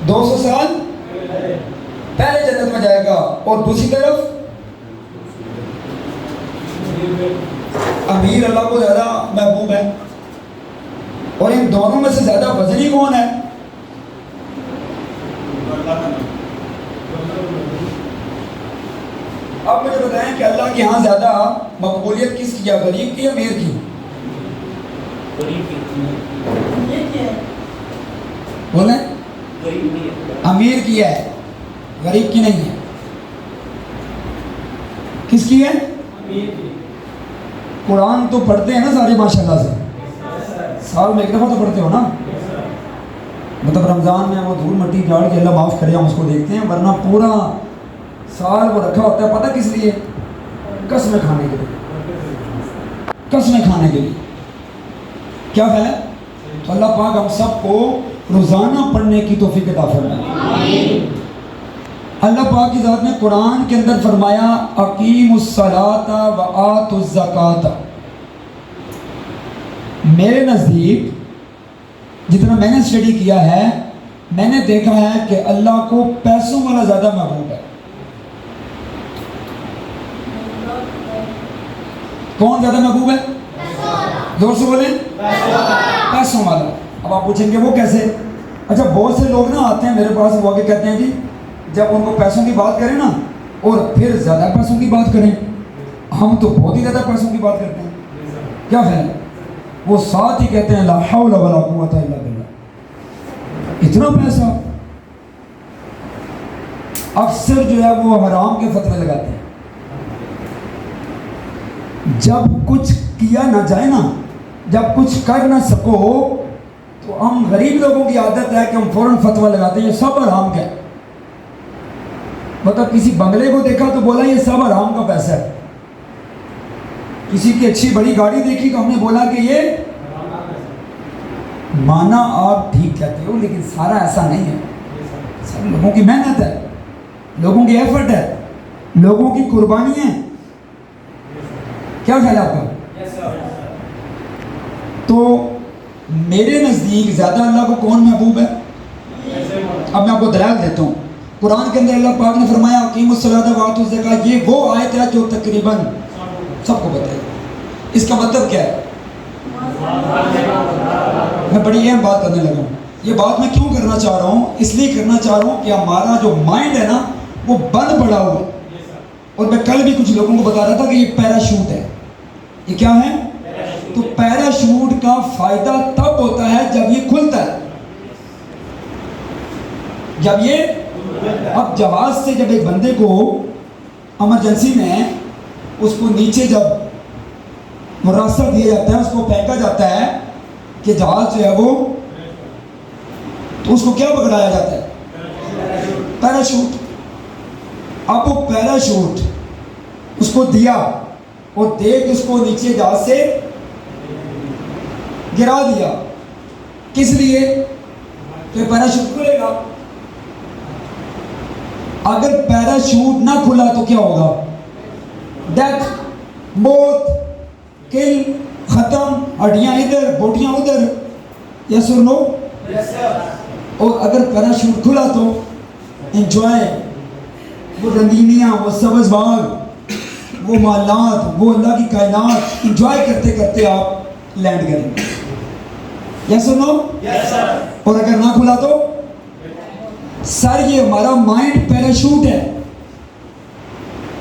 200 سال پہلے جنت میں جائے گا، اور دوسری طرف امیر اللہ کو زیادہ محبوب ہے. اور ان دونوں میں سے زیادہ وزنی کون ہے؟ اب مجھے بتائیں کہ اللہ کے ہاں زیادہ مقبولیت کس کی ہے، غریب کی یا امیر کی؟ بولیں، امیر کی ہے، غریب کی نہیں ہے. کس کی ہے؟ قرآن تو پڑھتے ہیں نا سارے ماشاءاللہ سے، سال میں ایک دفعہ تو پڑھتے ہو نا. مطلب رمضان میں وہ دھول مٹی جاڑ کے اللہ معاف کرے ہم اس کو دیکھتے ہیں، ورنہ پورا سال وہ رکھا ہوتا ہے. پتہ کس لیے؟ قسمیں کھانے کے لیے، قسمیں کھانے کے لیے. کیا ہے؟ تو اللہ پاک ہم سب کو روزانہ پڑھنے کی توفیق عطا فرمائے. اللہ پاک کی ذات نے قرآن کے اندر فرمایا اقیموا الصلاۃ وآتوا الزکاۃ. میرے نزدیک جتنا میں نے اسٹڈی کیا ہے، میں نے دیکھا ہے کہ اللہ کو پیسوں والا زیادہ محبوب ہے. کون زیادہ محبوب ہے؟ زور سے بولیں. پیسوں والا. اب آپ پوچھیں گے وہ کیسے؟ اچھا بہت سے لوگ نا آتے ہیں میرے پاس، وہ آگے کہتے ہیں جی جب ان کو پیسوں کی بات کریں نا اور پھر زیادہ پیسوں کی بات کریں، ہم تو بہت ہی زیادہ پیسوں کی بات کرتے ہیں. کیا خیال ہے؟ وہ ساتھ ہی کہتے ہیں لا حول ولا قوت الا باللہ. اتنا پیسہ اکثر جو ہے وہ حرام کے فتوے لگاتے ہیں. جب کچھ کیا نہ جائے نا، جب کچھ کر نہ سکو تو ہم غریب لوگوں کی عادت ہے کہ ہم فوراً فتویٰ لگاتے ہیں یہ سب حرام کا ہے. مطلب کسی بنگلے کو دیکھا تو بولا یہ سب حرام کا پیسہ ہے. کسی کی اچھی بڑی گاڑی دیکھی تو ہم نے بولا کہ یہ مانا. آپ ٹھیک کہتے ہو لیکن سارا ایسا نہیں ہے. سب لوگوں کی محنت ہے، لوگوں کی ایفرٹ ہے، لوگوں کی قربانی ہے. کیا خیال ہے آپ کا؟ تو میرے نزدیک زیادہ اللہ کو کون محبوب ہے؟ اب میں آپ کو دلائل دیتا ہوں. قرآن کے اندر اللہ پاک نے فرمایا اقیموا الصلاۃ وآتوا الزکاۃ. یہ وہ آیت ہے جو تقریباً سب کو پتہ ہے. اس کا مطلب کیا ہے؟ میں بڑی اہم بات کرنے لگا ہوں. یہ بات میں کیوں کرنا چاہ رہا ہوں؟ اس لیے کرنا چاہ رہا ہوں کہ ہمارا جو مائنڈ ہے نا وہ بند پڑا ہوا ہے. اور میں کل بھی کچھ لوگوں کو بتا رہا تھا کہ یہ پیراشوٹ ہے. یہ کیا ہے؟ تو پیراشوٹ کا فائدہ تب ہوتا ہے جب یہ کھلتا ہے. جب یہ اب جواز سے جب ایک بندے کو ایمرجنسی میں اس کو نیچے جب مراصد دیا جاتا ہے، اس کو پھینکا جاتا ہے کہ جہاز جو ہے وہ، تو اس کو کیا پکڑایا جاتا ہے؟ پیراشوٹ. اب وہ پیراشوٹ اس کو دیا اور دے کے اس کو نیچے جہاز سے گرا دیا. کس لیے؟ کہ پیراشوٹ کھلے گا. اگر پیراشوٹ نہ کھلا تو کیا ہوگا؟ ڈیتھ، موت، کل، ختم، ہڈیاں ادھر بوٹیاں ادھر. یس اور نو؟ اور اگر پیراشوٹ کھلا تو انجوائے، وہ رنگینیاں، وہ سبز باغ، وہ مالات، وہ اللہ کی کائنات انجوائے کرتے کرتے آپ لینڈ کریں گے. یس اور نو؟ اور اگر نہ کھلا تو سر یہ ہمارا مائنڈ پیراشوٹ ہے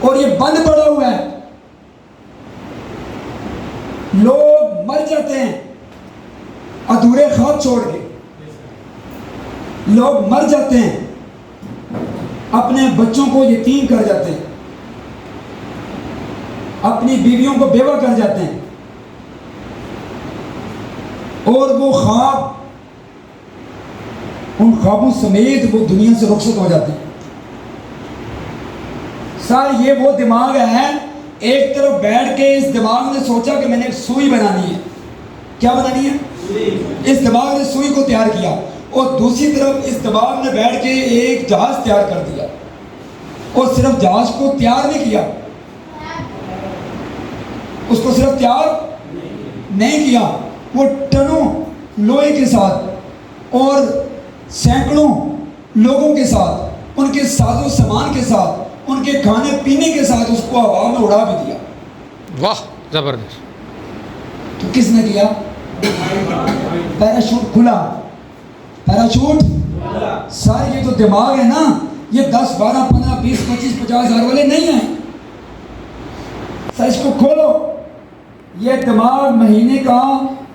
اور یہ بند پڑا ہوا ہے. لوگ مر جاتے ہیں ادھورے خواب چھوڑ کے. لوگ مر جاتے ہیں اپنے بچوں کو یتیم کر جاتے ہیں، اپنی بیویوں کو بیوہ کر جاتے ہیں، اور وہ خواب ان خوابوں سمیت وہ دنیا سے رخصت ہو جاتے ہیں. سر یہ وہ دماغ ہے، ایک طرف بیٹھ کے اس دماغ نے سوچا کہ میں نے ایک سوئی بنانی ہے. کیا بنانی ہے؟ اس دماغ نے سوئی کو تیار کیا، اور دوسری طرف اس دماغ نے بیٹھ کے ایک جہاز تیار کر دیا. اور صرف جہاز کو تیار نہیں کیا، اس کو صرف تیار نہیں کیا، وہ ٹنوں لوہے کے ساتھ اور سینکڑوں لوگوں کے ساتھ، ان کے ساز و سامان کے ساتھ، ان کے کھانے پینے کے ساتھ اس کو ہوا میں اڑا بھی دیا۔ واہ زبردست۔ تو کس نے کیا؟ پیراشوٹ کھلا، پیراشوٹ سارے یہ جو دماغ ہے نا، یہ 10 12 15 20 25 50 ہزار والے نہیں ہیں۔ سر اس کو کھولو، یہ دماغ مہینے کا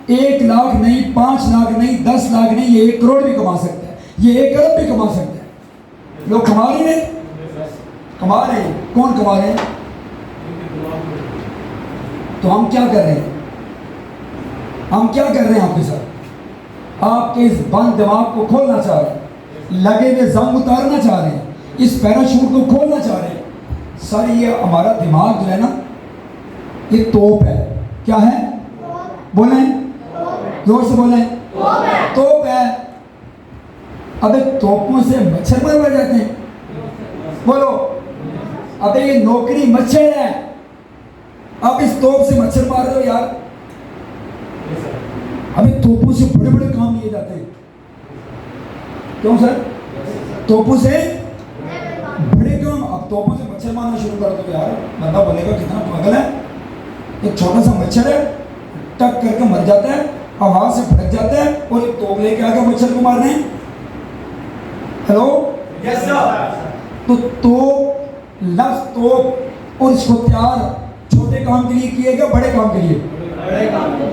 1 لاکھ نہیں، 5 لاکھ نہیں، 10 لاکھ نہیں، یہ 1 کروڑ بھی کما سکتا ہے، یہ 1 ارب بھی کما سکتا ہے۔ لوگ کما رہے ہیں، کما رہے ہیں، کون کما رہے ہیں؟ تو ہم کیا کر رہے ہیں؟ ہم کیا کر رہے ہیں آپ کے ساتھ؟ آپ کے اس بند دماغ کو کھولنا چاہ رہے ہیں، لگے ہوئے زنگ اتارنا چاہ رہے ہیں، اس پیراشوٹ کو کھولنا چاہ رہے ہیں۔ سر یہ ہمارا دماغ جو ہے نا، یہ توپ ہے۔ کیا ہے؟ بولیں زور سے بولیں، توپ ہے۔ ابے توپوں سے مچھر مر جاتے ہیں، بولو۔ ابے یہ نوکری مچھر ہے، آپ اس توپ سے مچھر مار رہے ہو یار۔ ابھی توپوں سے بڑے بڑے کام لیے جاتے ہیں، کیوں سر؟ توپوں سے بڑے کام، اب توپوں سے مچھر مارنا شروع کر دو یار، بندہ بولے گا کتنا پاگل ہے۔ ایک چھوٹا سا مچھر ہے، ٹک کر کے مر جاتا ہے، آواز سے پھٹک جاتا ہے، اور ایک توپ لے کے آ کے مچھر کو مارنے ہیں۔ ہیلو، یس سر۔ تو توپ، لفظ توپ اور اس کو تیار چھوٹے کام کے لیے کیے گا، بڑے کام کے لیے،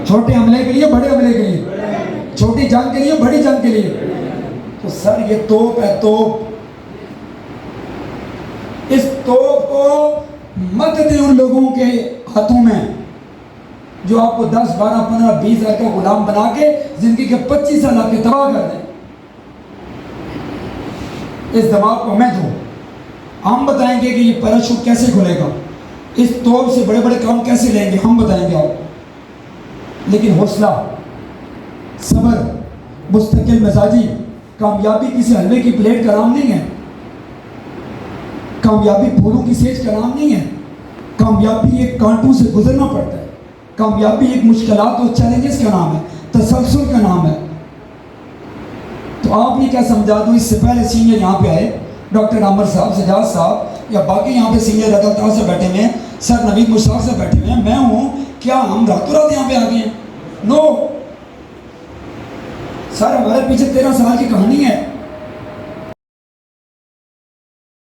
چھوٹے حملے کے لیے، بڑے حملے کے لیے، چھوٹی جنگ کے لیے، بڑی جنگ کے لیے۔ تو سر یہ توپ ہے، توپ۔ اس توپ کو مت دیں ان لوگوں کے ہاتھوں میں جو آپ کو 10 12 15 20 ہزار کا غلام بنا کے زندگی کے 25 سال آپ کے تباہ کر دیں۔ اس دماغ کو ہمیں دو، ہم بتائیں گے کہ یہ پیراشوٹ کیسے کھلے گا، اس توپ سے بڑے بڑے کام کیسے لیں گے، ہم بتائیں گے آپ۔ لیکن حوصلہ، صبر، مستقل مزاجی، کامیابی کسی حلوے کی پلیٹ کا نام نہیں ہے، کامیابی پھولوں کی سیج کا نام نہیں ہے، کامیابی ایک کانٹوں سے گزرنا پڑتا ہے، کامیابی ایک مشکلات اور چیلنجز کا نام ہے، تسلسل کا نام ہے۔ تو آپ نے کیا سمجھا دوں، اس سے پہلے سینئر یہاں پہ آئے، ڈاکٹر عامر صاحب، سجاد صاحب یا باقی یہاں پہ سینئر لگاتار سے بیٹھے ہوئے ہیں، سر نوید مشتاق سے بیٹھے ہوئے ہیں، میں ہوں، کیا ہم راتوں رات یہاں پہ آ گئے ہیں؟ نو سر، ہمارے پیچھے 13 سال کی کہانی ہے۔